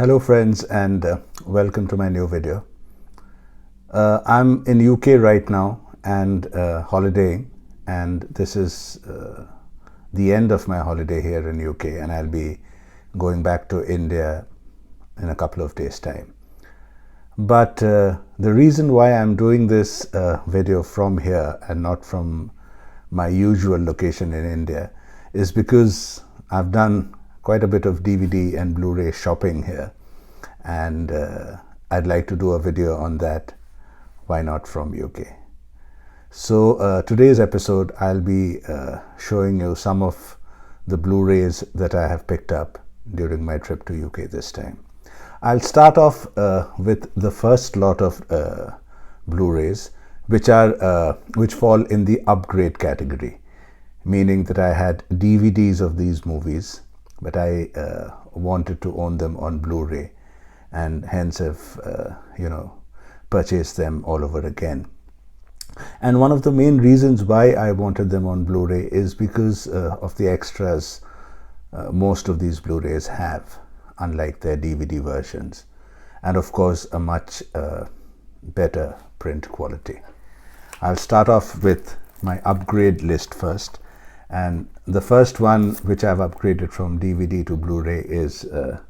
Hello friends, and welcome to my new video. I'm in UK right now and holidaying, and this is the end of my holiday here in UK, and I'll be going back to India in a couple of days time. But the reason why I'm doing this video from here and not from my usual location in India is because I've done quite a bit of DVD and Blu-ray shopping here, and I'd like to do a video on that. Why not from UK? So today's episode I'll be showing you some of the Blu-rays that I have picked up during my trip to UK this time. I'll start off with the first lot of Blu-rays which fall in the upgrade category, meaning that I had DVDs of these movies, but I wanted to own them on Blu-ray, and hence have purchased them all over again. And one of the main reasons why I wanted them on Blu-ray is because of the extras most of these Blu-rays have, unlike their DVD versions, and of course a much better print quality. I'll start off with my upgrade list first, and the first one which I've upgraded from DVD to Blu-ray is a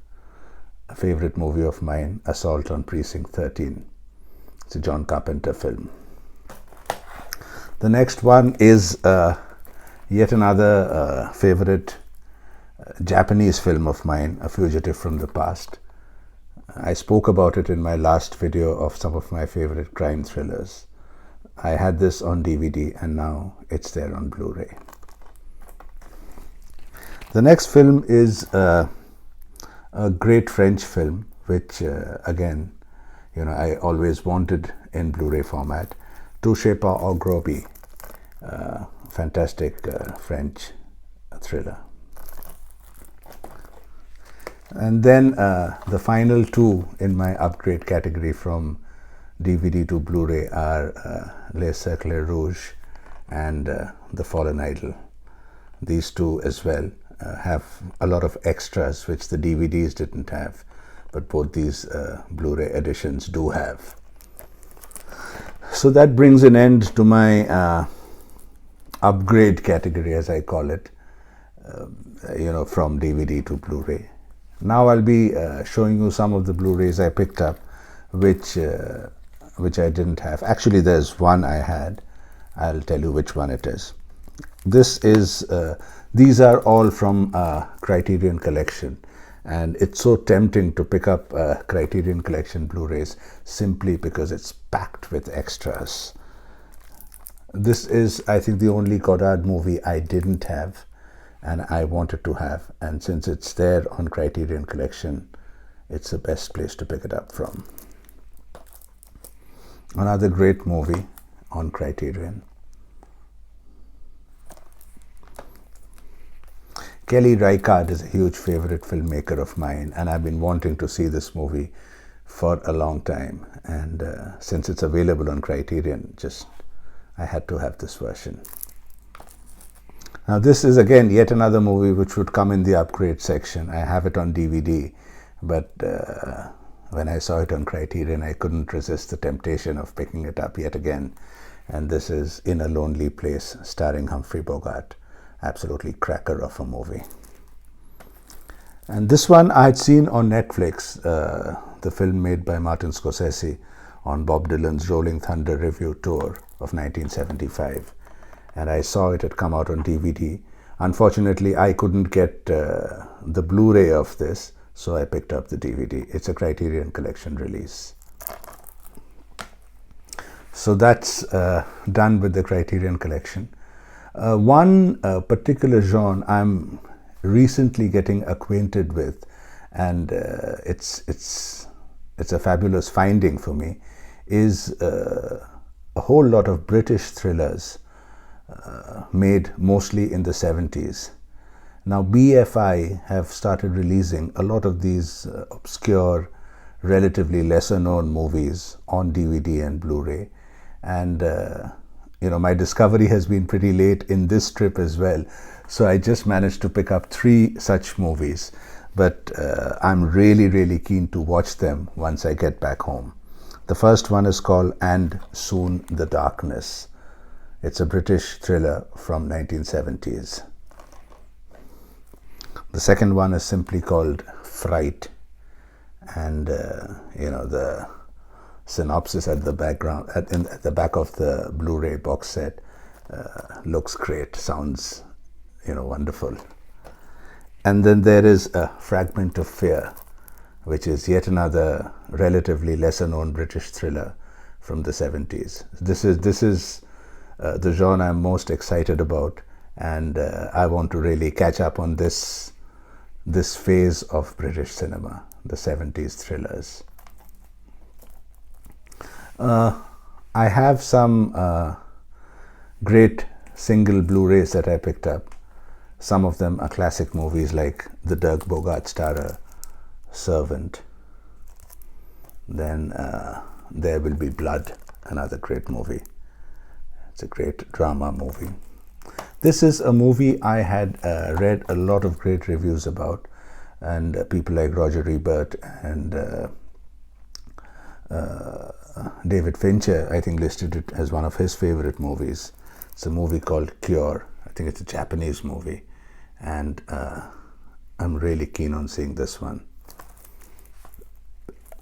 favorite movie of mine, Assault on Precinct 13. It's a John Carpenter film. The next one is yet another favorite Japanese film of mine, A Fugitive from the Past. I spoke about it in my last video of some of my favorite crime thrillers. I had this on DVD and now it's there on Blu-ray. The next film is a great French film, which again, I always wanted in Blu-ray format. Touchez pas au Gros-Bœuf, fantastic French thriller. And then the final two in my upgrade category from DVD to Blu-ray are Les Cercles Rouges and The Fallen Idol. These two as well have a lot of extras which the DVDs didn't have, but both these Blu-ray editions do have. So that brings an end to my upgrade category, as I call it, from DVD to Blu-ray. Now I'll be showing you some of the Blu-rays I picked up which I didn't have. Actually, there's one I had. I'll tell you which one it is. These are all from Criterion Collection, and it's so tempting to pick up Criterion Collection Blu-rays simply because it's packed with extras. This is, I think, the only Godard movie I didn't have and I wanted to have, and since it's there on Criterion Collection, it's the best place to pick it up from. Another great movie on Criterion. Kelly Reichardt is a huge favorite filmmaker of mine, and I've been wanting to see this movie for a long time, and since it's available on Criterion, I had to have this version. Now this is again yet another movie which would come in the upgrade section. I have it on DVD, but when I saw it on Criterion, I couldn't resist the temptation of picking it up yet again, and this is In a Lonely Place, starring Humphrey Bogart. Absolutely cracker of a movie. And this one I had seen on Netflix, the film made by Martin Scorsese on Bob Dylan's Rolling Thunder Revue Tour of 1975. And I saw it had come out on DVD. Unfortunately, I couldn't get the Blu-ray of this, so I picked up the DVD. It's a Criterion Collection release. So that's done with the Criterion Collection. One particular genre I'm recently getting acquainted with, and it's a fabulous finding for me, is a whole lot of British thrillers made mostly in the 70s. Now BFI have started releasing a lot of these obscure, relatively lesser known movies on DVD and Blu-ray, and my discovery has been pretty late in this trip as well. So I just managed to pick up 3 such movies. but I'm really keen to watch them once I get back home. The first one is called And Soon the Darkness. It's a British thriller from 1970s. The second one is simply called Fright, and the synopsis at the background at the back of the Blu-ray box set looks great, sounds wonderful. And then there is A Fragment of Fear, which is yet another relatively lesser known British thriller from the 70s. This is the genre I'm most excited about, and I want to really catch up on this phase of British cinema, the 70s thrillers. I have some great single Blu-rays that I picked up. Some of them are classic movies like the Dirk Bogarde starrer Servant. Then There Will Be Blood, another great movie. It's a great drama movie. This is a movie I had read a lot of great reviews about, and people like Roger Ebert and David Fincher, I think, listed it as one of his favorite movies. It's a movie called Cure. I think it's a Japanese movie, and I'm really keen on seeing this one.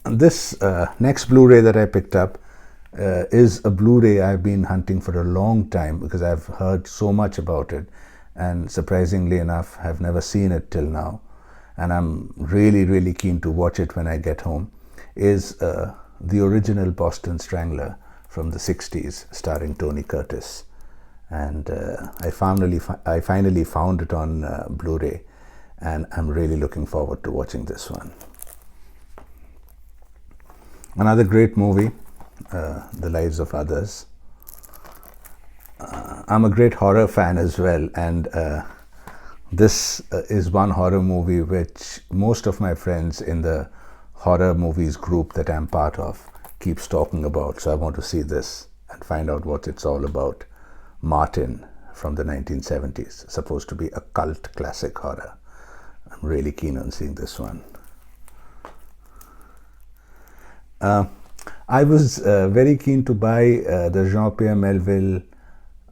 This next Blu-ray that I picked up is a Blu-ray I've been hunting for a long time because I've heard so much about it, and surprisingly enough, have never seen it till now. And I'm really keen to watch it when I get home. Is the original Boston Strangler from the 60s, starring Tony Curtis. And I finally found it on Blu-ray, and I'm really looking forward to watching this one. Another great movie, The Lives of Others. I'm a great horror fan as well, and this is one horror movie which most of my friends in the horror movies group that I'm part of keeps talking about. So I want to see this and find out what it's all about. Martin from the 1970s, supposed to be a cult classic horror. I'm really keen on seeing this one. I was very keen to buy the Jean-Pierre Melville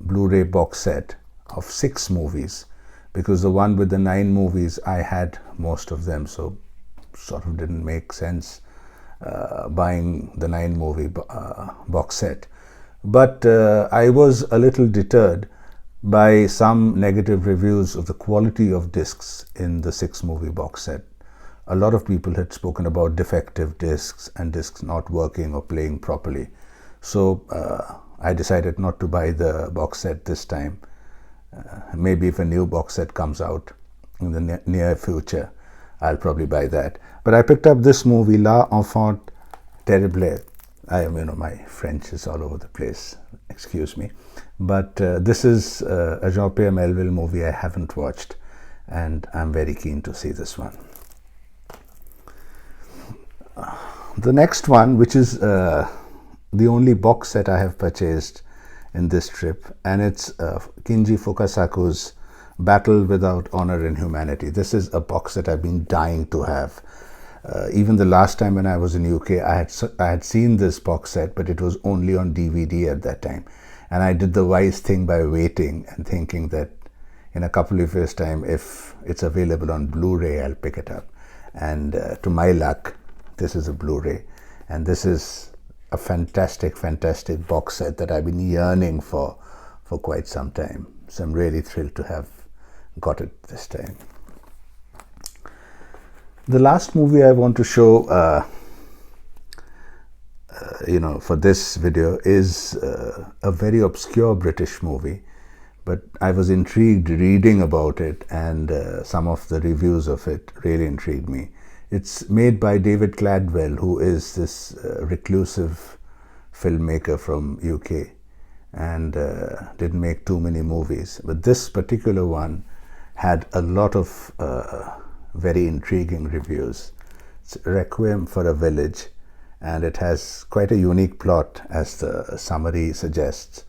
Blu-ray box set of 6 movies, because the one with the 9 movies, I had most of them, so sort of didn't make sense buying the 9 movie box set. But I was a little deterred by some negative reviews of the quality of discs in the 6 movie box set. A lot of people had spoken about defective discs and discs not working or playing properly. So I decided not to buy the box set this time. Maybe if a new box set comes out in the near future, I'll probably buy that. But I picked up this movie, La Enfant Terrible. My French is all over the place, excuse me. But this is a Jean-Pierre Melville movie I haven't watched, and I'm very keen to see this one. The next one, which is the only box set I have purchased in this trip, and it's Kinji Fukasaku's Battle Without Honor and Humanity. This is a box set I've been dying to have. Even the last time when I was in UK, I had seen this box set, but it was only on DVD at that time. And I did the wise thing by waiting and thinking that in a couple of years' time, if it's available on Blu-ray, I'll pick it up. And to my luck, this is a Blu-ray, and this is a fantastic box set that I've been yearning for quite some time. So I'm really thrilled to have got it this time. The last movie I want to show, for this video is a very obscure British movie, but I was intrigued reading about it, and some of the reviews of it really intrigued me. It's made by David Gladwell, who is this reclusive filmmaker from UK, and didn't make too many movies. But this particular one had a lot of very intriguing reviews. It's Requiem for a Village, and it has quite a unique plot, as the summary suggests.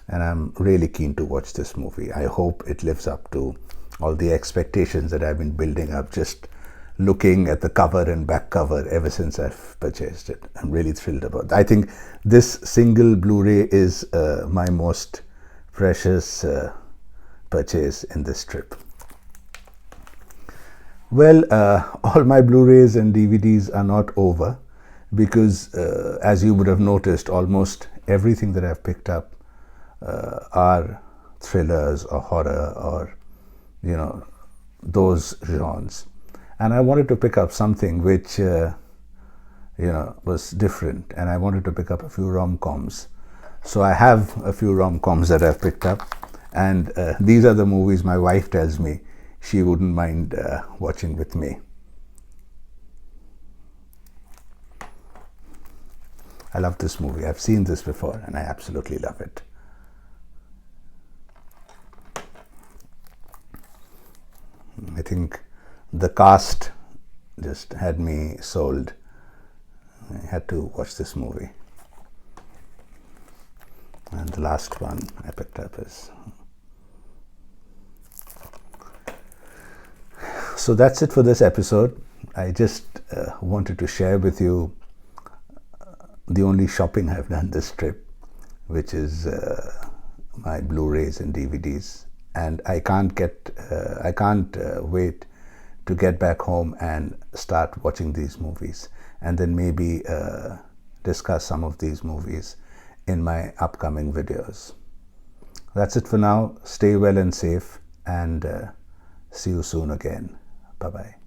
And I'm really keen to watch this movie. I hope it lives up to all the expectations that I've been building up just looking at the cover and back cover ever since I've purchased it. I'm really thrilled about it. I think this single Blu-ray is my most precious purchase in this trip. Well, all my Blu-rays and DVDs are not over, because as you would have noticed, almost everything that I've picked up are thrillers or horror or, you know, those genres. And I wanted to pick up something which, you know, was different, and I wanted to pick up a few rom-coms. So I have a few rom-coms that I've picked up, and these are the movies my wife tells me she wouldn't mind watching with me. I love this movie. I've seen this before and I absolutely love it. I think the cast just had me sold. I had to watch this movie. And the last one I picked up is... So that's it for this episode. I just wanted to share with you the only shopping I've done this trip, which is my Blu-rays and DVDs. And I can't wait to get back home and start watching these movies, and then maybe discuss some of these movies in my upcoming videos. That's it for now. Stay well and safe, and see you soon again. Bye-bye.